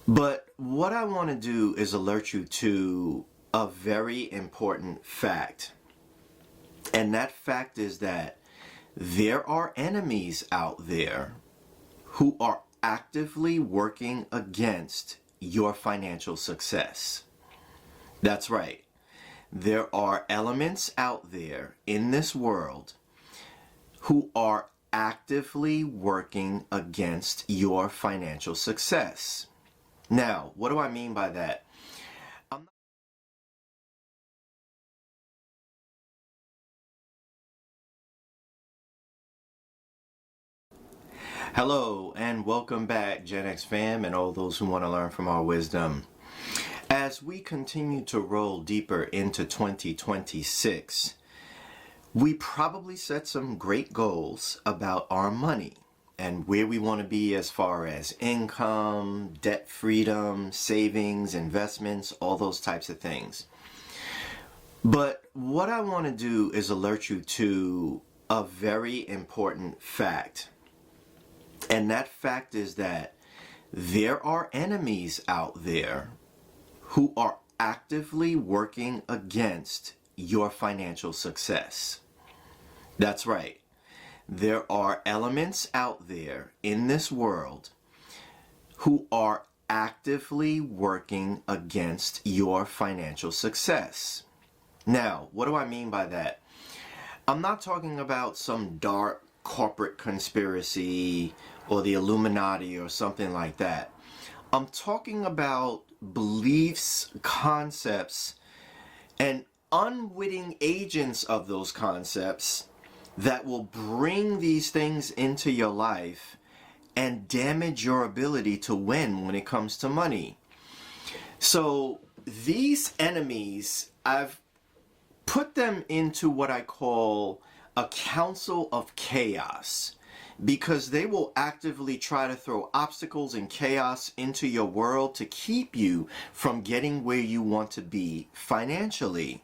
But what I want to do is alert you to a very important fact. And that fact is that there are enemies out there who are actively working against your financial success. That's right. There are elements out there in this world who are actively working against your financial success. Now, what do I mean by that? Hello and welcome back, Gen X fam, and all those who want to learn from our wisdom. As we continue to roll deeper into 2026, we probably set some great goals about our money and where we want to be as far as income, debt freedom, savings, investments, all those types of things. But what I want to do is alert you to a very important fact. And that fact is that there are enemies out there who are actively working against your financial success. That's right. There are elements out there in this world who are actively working against your financial success. Now, what do I mean by that? I'm not talking about some dark corporate conspiracy or the Illuminati or something like that. I'm talking about beliefs, concepts, and unwitting agents of those concepts that will bring these things into your life and damage your ability to win when it comes to money. So these enemies, I've put them into what I call a council of chaos, because they will actively try to throw obstacles and chaos into your world to keep you from getting where you want to be financially.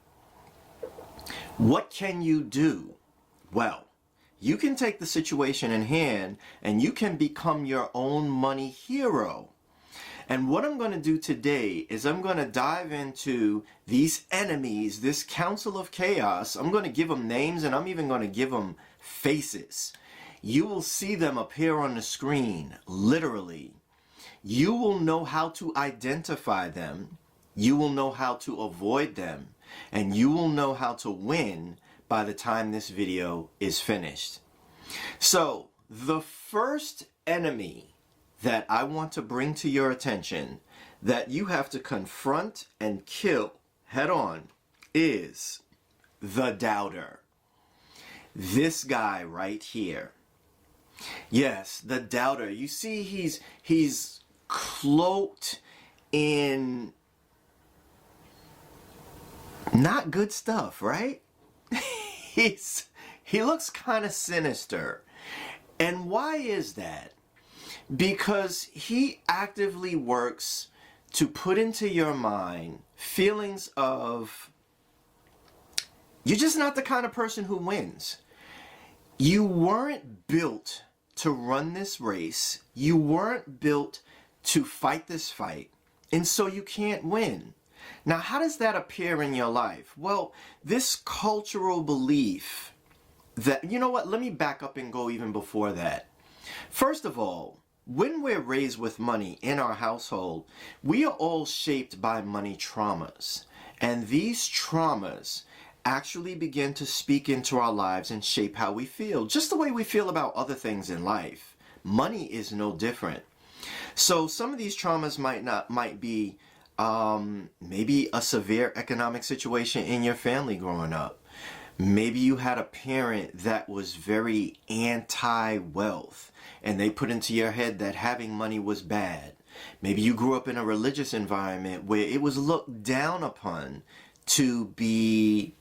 What can you do? Well, you can take the situation in hand and you can become your own money hero. And what I'm going to do today is I'm going to dive into these enemies, this council of chaos. I'm going to give them names and I'm even going to give them faces. You will see them appear on the screen, literally. You will know how to identify them. You will know how to avoid them. And you will know how to win by the time this video is finished. So, the first enemy that I want to bring to your attention that you have to confront and kill head on is the doubter. This guy right here. Yes, the doubter. You see, he's cloaked in not good stuff, right? He looks kind of sinister. And why is that? Because he actively works to put into your mind feelings of you're just not the kind of person who wins. You weren't built to run this race. You weren't built to fight this fight. And so you can't win. Now, how does that appear in your life? Well, this cultural belief that, you know what, let me back up and go even before that. First of all, when we're raised with money in our household, we are all shaped by money traumas. And these traumas actually begin to speak into our lives and shape how we feel, just the way we feel about other things in life. Money is no different. So some of these traumas might be maybe a severe economic situation in your family growing up. Maybe you had a parent that was very anti-wealth and they put into your head that having money was bad. Maybe you grew up in a religious environment where it was looked down upon to be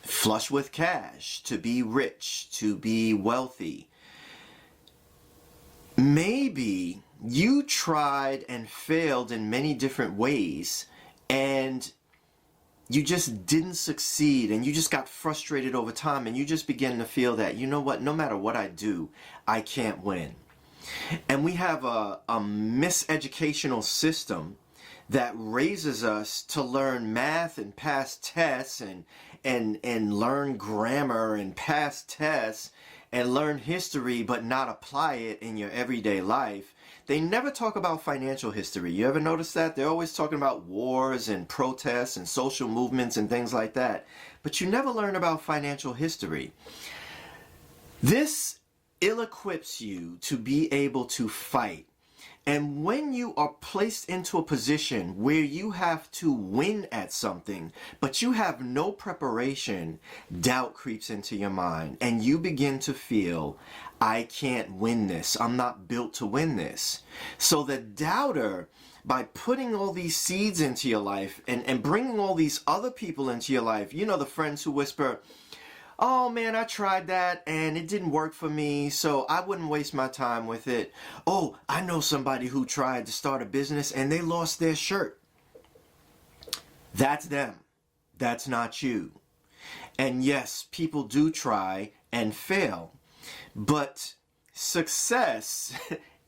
flush with cash, to be rich, to be wealthy. Maybe you tried and failed in many different ways and you just didn't succeed and you just got frustrated over time and you just began to feel that, you know what, no matter what I do, I can't win. And we have a miseducational system that raises us to learn math and pass tests and learn grammar and pass tests and learn history but not apply it in your everyday life. They never talk about financial history. You ever notice that? They're always talking about wars and protests and social movements and things like that. But you never learn about financial history. This ill-equips you to be able to fight. And when you are placed into a position where you have to win at something, but you have no preparation, doubt creeps into your mind and you begin to feel, I can't win this. I'm not built to win this. So the doubter, by putting all these seeds into your life and bringing all these other people into your life, you know, the friends who whisper, oh man, I tried that and it didn't work for me, so I wouldn't waste my time with it. Oh, I know somebody who tried to start a business and they lost their shirt. That's them. That's not you. And yes, people do try and fail, but success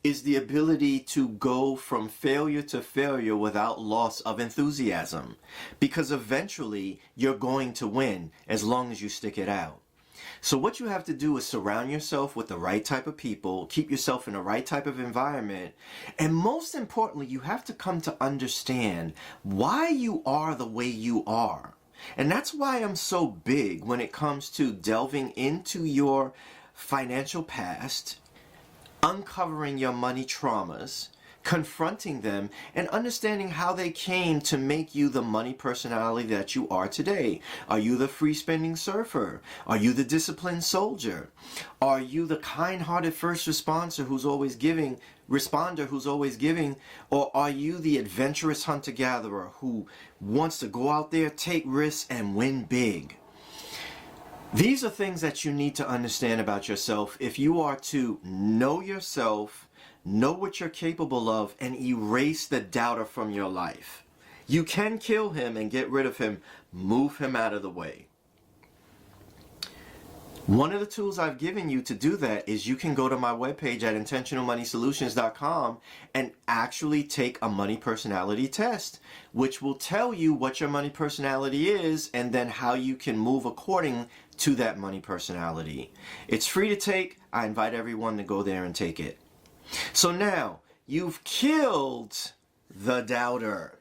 is the ability to go from failure to failure without loss of enthusiasm. Because eventually you're going to win as long as you stick it out. So what you have to do is surround yourself with the right type of people, keep yourself in the right type of environment, and most importantly, you have to come to understand why you are the way you are. And that's why I'm so big when it comes to delving into your financial past, uncovering your money traumas, confronting them, and understanding how they came to make you the money personality that you are today. Are you the free-spending surfer? Are you the disciplined soldier? Are you the kind-hearted first responder who's always giving, or are you the adventurous hunter-gatherer who wants to go out there, take risks, and win big? These are things that you need to understand about yourself if you are to know yourself, know what you're capable of, and erase the doubter from your life. You can kill him and get rid of him, move him out of the way. One of the tools I've given you to do that is you can go to my webpage at intentionalmoneysolutions.com and actually take a money personality test, which will tell you what your money personality is and then how you can move according to that money personality. It's free to take. I invite everyone to go there and take it. So now, you've killed the doubter.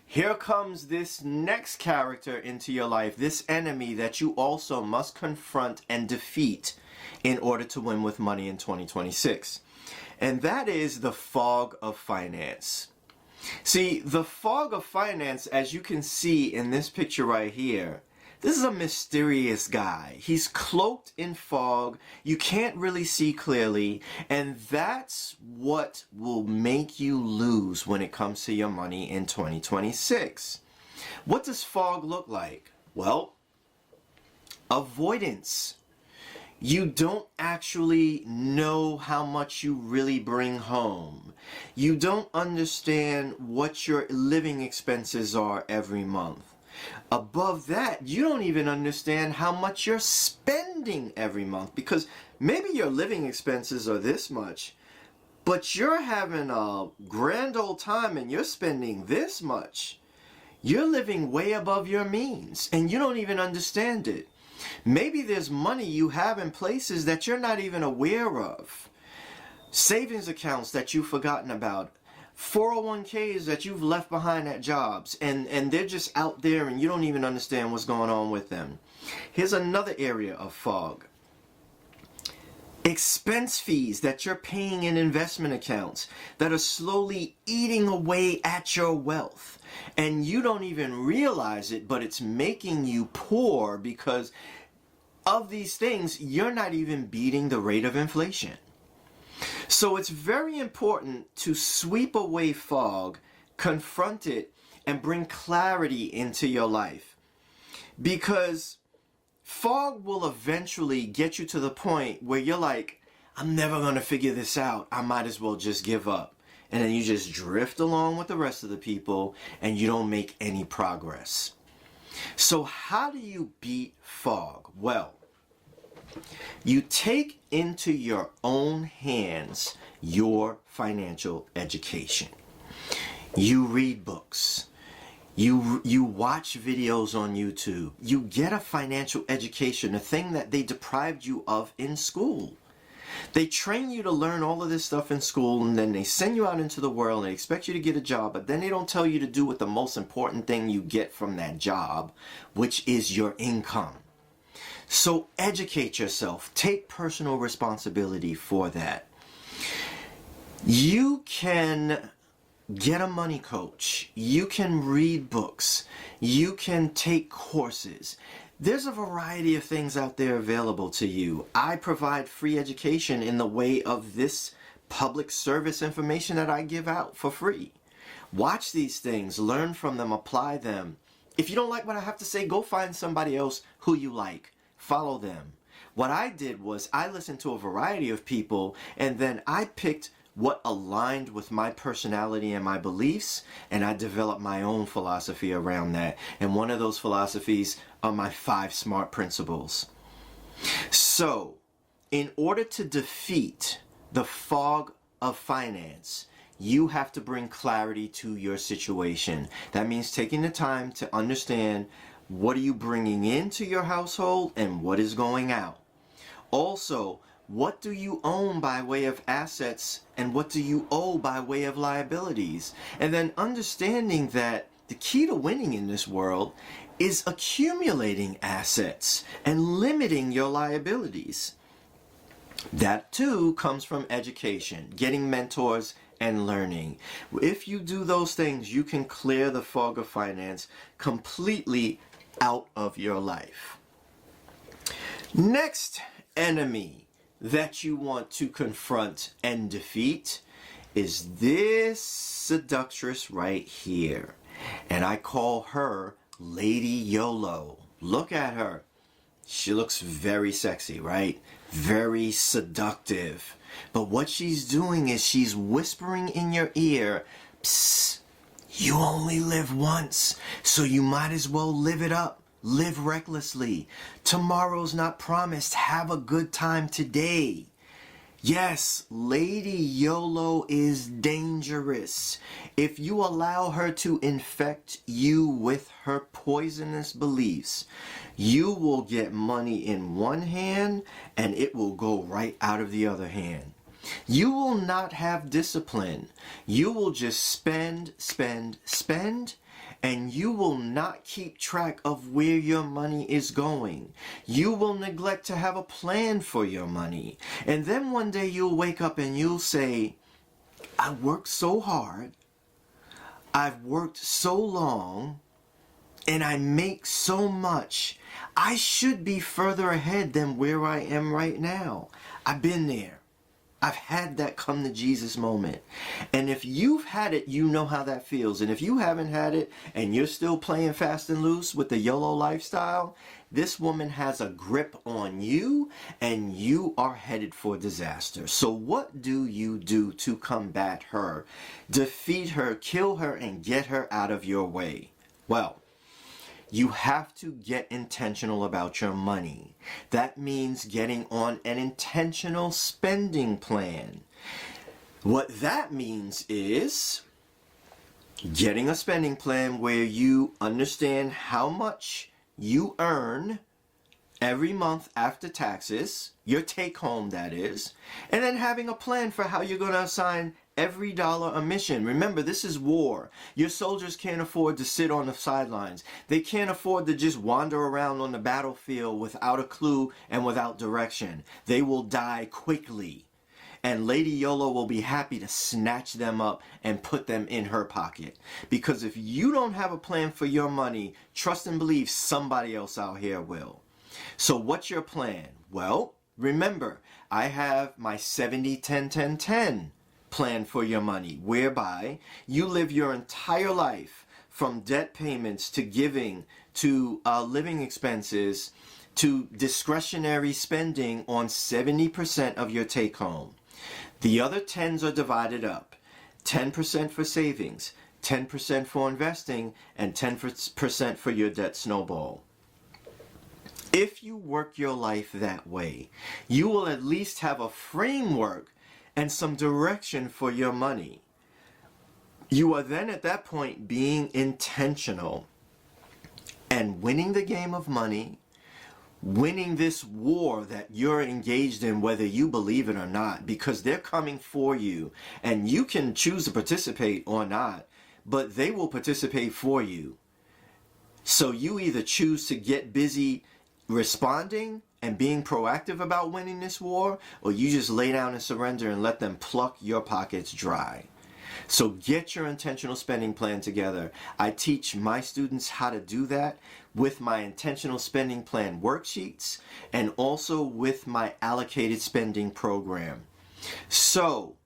Here comes this next character into your life, this enemy that you also must confront and defeat in order to win with money in 2026. And that is the fog of finance. See, the fog of finance, as you can see in this picture right here, this is a mysterious guy. He's cloaked in fog. You can't really see clearly. And that's what will make you lose when it comes to your money in 2026. What does fog look like? Well, avoidance. You don't actually know how much you really bring home. You don't understand what your living expenses are every month. Above that, you don't even understand how much you're spending every month, because maybe your living expenses are this much, but you're having a grand old time and you're spending this much. You're living way above your means and you don't even understand it. Maybe there's money you have in places that you're not even aware of. Savings accounts that you've forgotten about. 401ks that you've left behind at jobs, and they're just out there and you don't even understand what's going on with them. Here's another area of fog. Expense fees that you're paying in investment accounts that are slowly eating away at your wealth. And you don't even realize it, but it's making you poor because of these things. You're not even beating the rate of inflation. So it's very important to sweep away fog, confront it, and bring clarity into your life. Because fog will eventually get you to the point where you're like, I'm never going to figure this out. I might as well just give up. And then you just drift along with the rest of the people and you don't make any progress. So how do you beat fog? Well, You take into your own hands your financial education. You read books. You watch videos on YouTube. You get a financial education, a thing that they deprived you of in school. They train you to learn all of this stuff in school, and then they send you out into the world and they expect you to get a job, but then they don't tell you to do what the most important thing you get from that job, which is your income. So educate yourself. Take personal responsibility for that. You can get a money coach. You can read books. You can take courses. There's a variety of things out there available to you. I provide free education in the way of this public service information that I give out for free. Watch these things, learn from them, apply them. If you don't like what I have to say, go find somebody else who you like. Follow them. What I did was I listened to a variety of people, and then I picked what aligned with my personality and my beliefs, and I developed my own philosophy around that. And one of those philosophies are my 5 SMART principles. So, in order to defeat the fog of finance, you have to bring clarity to your situation. That means taking the time to understand what are you bringing into your household and what is going out. Also, what do you own by way of assets and what do you owe by way of liabilities? And then understanding that the key to winning in this world is accumulating assets and limiting your liabilities. That too comes from education, getting mentors and learning. If you do those things, you can clear the fog of finance completely out of your life. Next enemy that you want to confront and defeat is this seductress right here. And I call her Lady YOLO. Look at her. She looks very sexy, right? Very seductive. But what she's doing is she's whispering in your ear, psst, you only live once, so you might as well live it up. Live recklessly. Tomorrow's not promised. Have a good time today. Yes, Lady YOLO is dangerous. If you allow her to infect you with her poisonous beliefs, you will get money in one hand and it will go right out of the other hand. You will not have discipline. You will just spend, and you will not keep track of where your money is going. You will neglect to have a plan for your money. And then one day you'll wake up and you'll say, I worked so hard, I've worked so long, and I make so much. I should be further ahead than where I am right now. I've been there. I've had that come to Jesus moment. And if you've had it, you know how that feels. And if you haven't had it and you're still playing fast and loose with the YOLO lifestyle, this woman has a grip on you and you are headed for disaster. So what do you do to combat her, defeat her, kill her, and get her out of your way? Well, you have to get intentional about your money. That means getting on an intentional spending plan. What that means is getting a spending plan where you understand how much you earn every month after taxes, your take home that is, and then having a plan for how you're going to assign every dollar a mission. Remember, this is war. Your soldiers can't afford to sit on the sidelines. They can't afford to just wander around on the battlefield without a clue and without direction. They will die quickly. And Lady YOLO will be happy to snatch them up and put them in her pocket. Because if you don't have a plan for your money, trust and believe somebody else out here will. So what's your plan? Well, remember, I have my 70-10-10-10 plan for your money, whereby you live your entire life from debt payments to giving to living expenses to discretionary spending on 70% of your take home. The other 10s are divided up. 10% for savings, 10% for investing, and 10% for your debt snowball. If you work your life that way, you will at least have a framework and some direction for your money. You are then at that point being intentional and winning the game of money, winning this war that you're engaged in, whether you believe it or not, because they're coming for you and you can choose to participate or not, but they will participate for you. So you either choose to get busy responding and being proactive about winning this war, or you just lay down and surrender and let them pluck your pockets dry. So get your intentional spending plan together. I teach my students how to do that with my intentional spending plan worksheets and also with my allocated spending program. So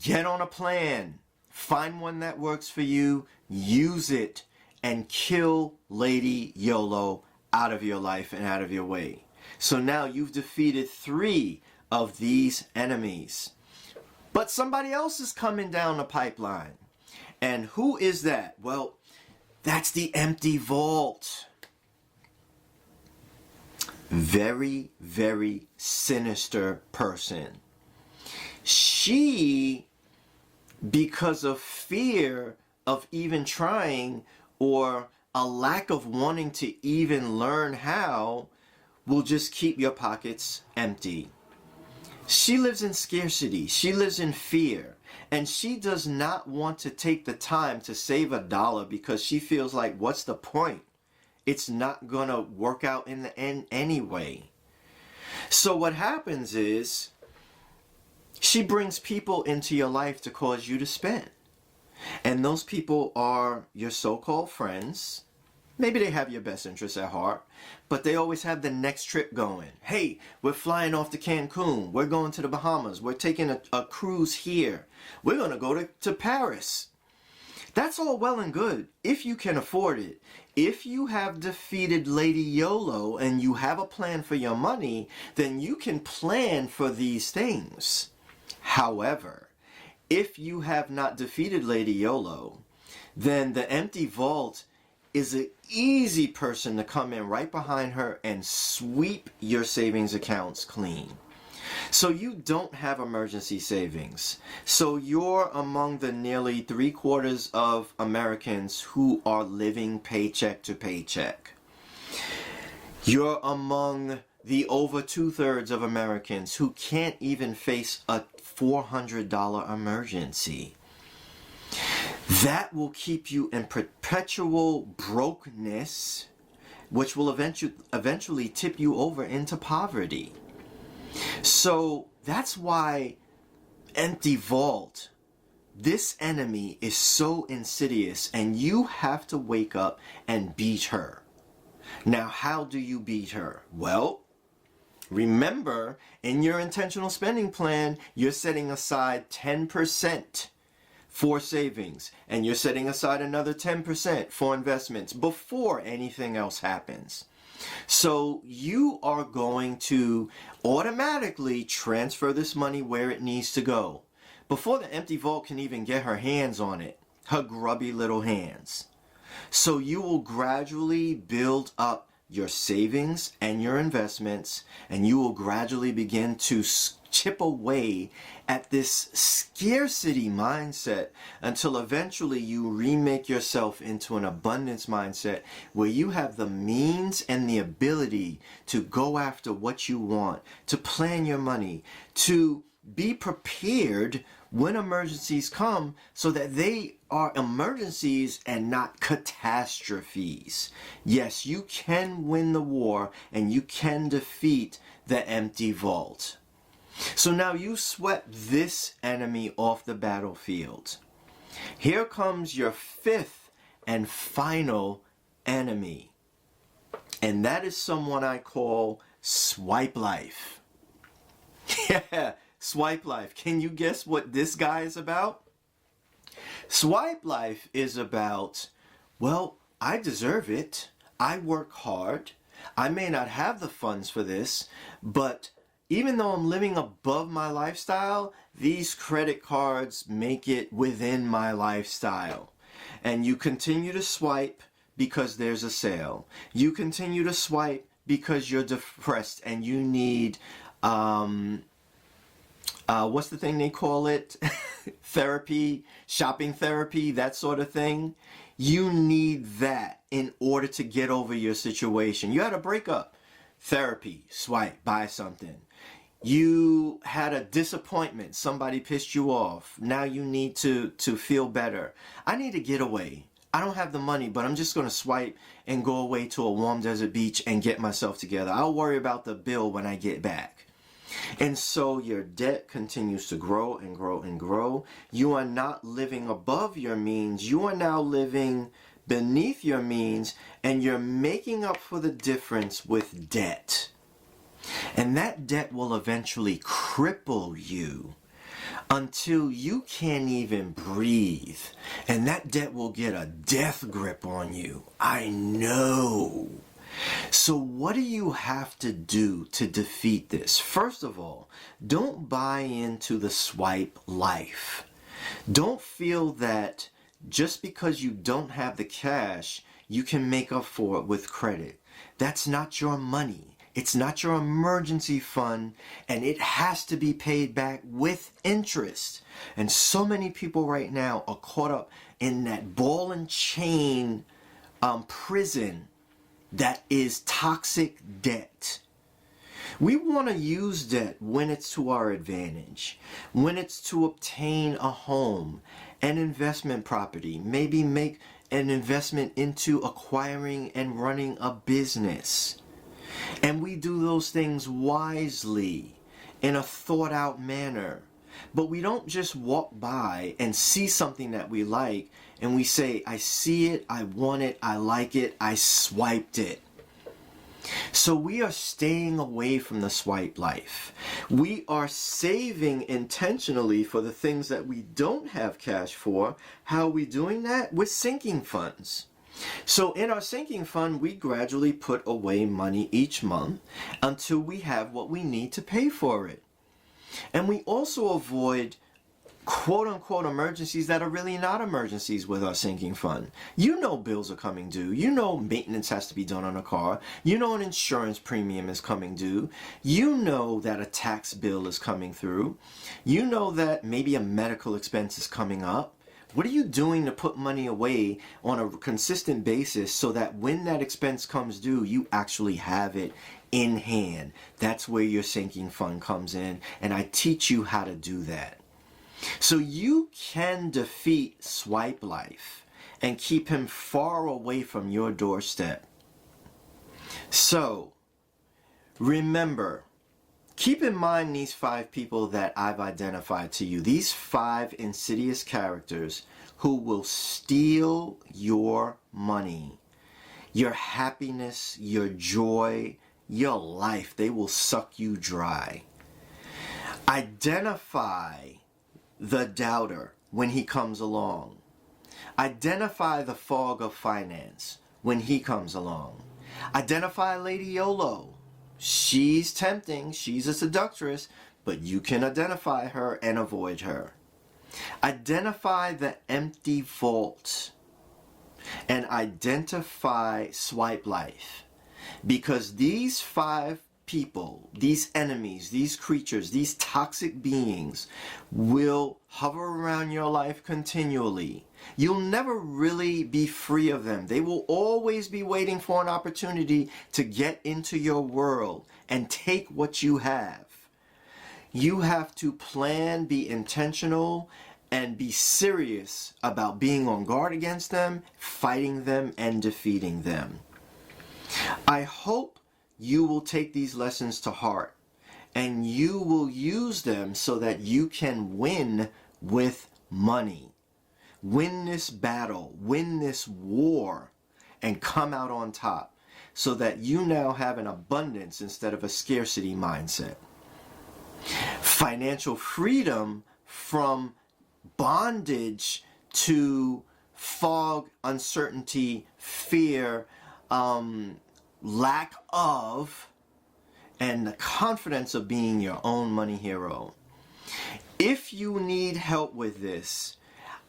get on a plan, find one that works for you, use it, and kill Lady YOLO out of your life and out of your way. So now you've defeated 3 of these enemies. But somebody else is coming down the pipeline. And who is that? Well, that's the empty vault. Very, very sinister person. She, because of fear of even trying or a lack of wanting to even learn how, will just keep your pockets empty. She lives in scarcity. She lives in fear. And she does not want to take the time to save $1 because she feels like, what's the point? It's not going to work out in the end anyway. So what happens is she brings people into your life to cause you to spend. And those people are your so-called friends. Maybe they have your best interests at heart, but they always have the next trip going. Hey, we're flying off to Cancun. We're going to the Bahamas. We're taking a cruise here. We're going to go to Paris. That's all well and good if you can afford it. If you have defeated Lady YOLO and you have a plan for your money, then you can plan for these things. However, if you have not defeated Lady YOLO, then the empty vault is an easy person to come in right behind her and sweep your savings accounts clean. So you don't have emergency savings. So you're among the nearly 3/4 of Americans who are living paycheck to paycheck. You're among the over 2/3 of Americans who can't even face a $400 emergency. That will keep you in perpetual brokenness, which will eventually tip you over into poverty. So that's why empty vault, this enemy is so insidious, and you have to wake up and beat her. Now, how do you beat her? Well, remember, in your intentional spending plan, you're setting aside 10% for savings, and you're setting aside another 10% for investments before anything else happens. So you are going to automatically transfer this money where it needs to go before the empty vault can even get her hands on it, her grubby little hands. So you will gradually build up your savings and your investments, and you will gradually begin to chip away at this scarcity mindset until eventually you remake yourself into an abundance mindset where you have the means and the ability to go after what you want, to plan your money, to be prepared when emergencies come so that they are emergencies and not catastrophes. Yes, you can win the war and you can defeat the empty vault. So now you swept this enemy off the battlefield. Here comes your 5th and final enemy. And that is someone I call Swipe Life. Yeah, Swipe Life. Can you guess what this guy is about? Swipe Life is about, well, I deserve it. I work hard. I may not have the funds for this, but even though I'm living above my lifestyle, these credit cards make it within my lifestyle. And you continue to swipe because there's a sale. You continue to swipe because you're depressed and you need, what's the thing they call it? Therapy, shopping therapy, that sort of thing. You need that in order to get over your situation. You had a breakup. Therapy, swipe, buy something. You had a disappointment. Somebody pissed you off. Now you need to feel better. I need a getaway. I don't have the money, but I'm just going to swipe and go away to a warm desert beach and get myself together. I'll worry about the bill when I get back. And so your debt continues to grow and grow and grow. You are not living above your means. You are now living beneath your means, and you're making up for the difference with debt. And that debt will eventually cripple you until you can't even breathe. And that debt will get a death grip on you. I know. So what do you have to do to defeat this? First of all, don't buy into the swipe life. Don't feel that just because you don't have the cash, you can make up for it with credit. That's not your money. It's not your emergency fund, and it has to be paid back with interest. And so many people right now are caught up in that ball and chain prison that is toxic debt. We want to use debt when it's to our advantage, when it's to obtain a home, an investment property, maybe make an investment into acquiring and running a business. And we do those things wisely, in a thought out manner. But we don't just walk by and see something that we like and we say, I see it, I want it, I like it, I swiped it. So we are staying away from the swipe life. We are saving intentionally for the things that we don't have cash for. How are we doing that? With sinking funds. So in our sinking fund, we gradually put away money each month until we have what we need to pay for it. And we also avoid quote-unquote emergencies that are really not emergencies with our sinking fund. You know bills are coming due. You know maintenance has to be done on a car. You know an insurance premium is coming due. You know that a tax bill is coming through. You know that maybe a medical expense is coming up. What are you doing to put money away on a consistent basis so that when that expense comes due, you actually have it in hand? That's where your sinking fund comes in, and I teach you how to do that. So you can defeat swipe life and keep him far away from your doorstep. So remember, keep in mind these 5 people that I've identified to you. These 5 insidious characters who will steal your money, your happiness, your joy, your life. They will suck you dry. Identify the doubter when he comes along. Identify the fog of finance when he comes along. Identify Lady YOLO. She's tempting, she's a seductress, but you can identify her and avoid her. Identify the empty vault and identify swipe life, because these 5 people, these enemies, these creatures, these toxic beings will hover around your life continually. You'll never really be free of them. They will always be waiting for an opportunity to get into your world and take what you have. You have to plan, be intentional, and be serious about being on guard against them, fighting them, and defeating them. I hope you will take these lessons to heart and you will use them so that you can win with money. Win this battle, win this war, and come out on top so that you now have an abundance instead of a scarcity mindset. Financial freedom from bondage to fog, uncertainty, fear, lack of, and the confidence of being your own money hero. If you need help with this,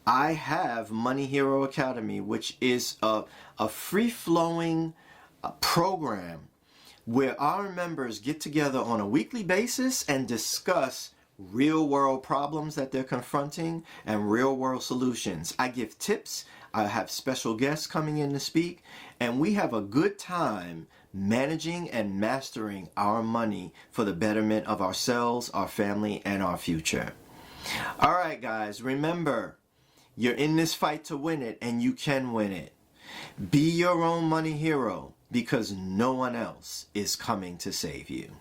I have Money Hero Academy, which is a free-flowing program where our members get together on a weekly basis and discuss real world problems that they're confronting and real world solutions. I give tips, I have special guests coming in to speak, and we have a good time managing and mastering our money for the betterment of ourselves, our family, and our future. All right, guys, remember, you're in this fight to win it, and you can win it. Be your own money hero, because no one else is coming to save you.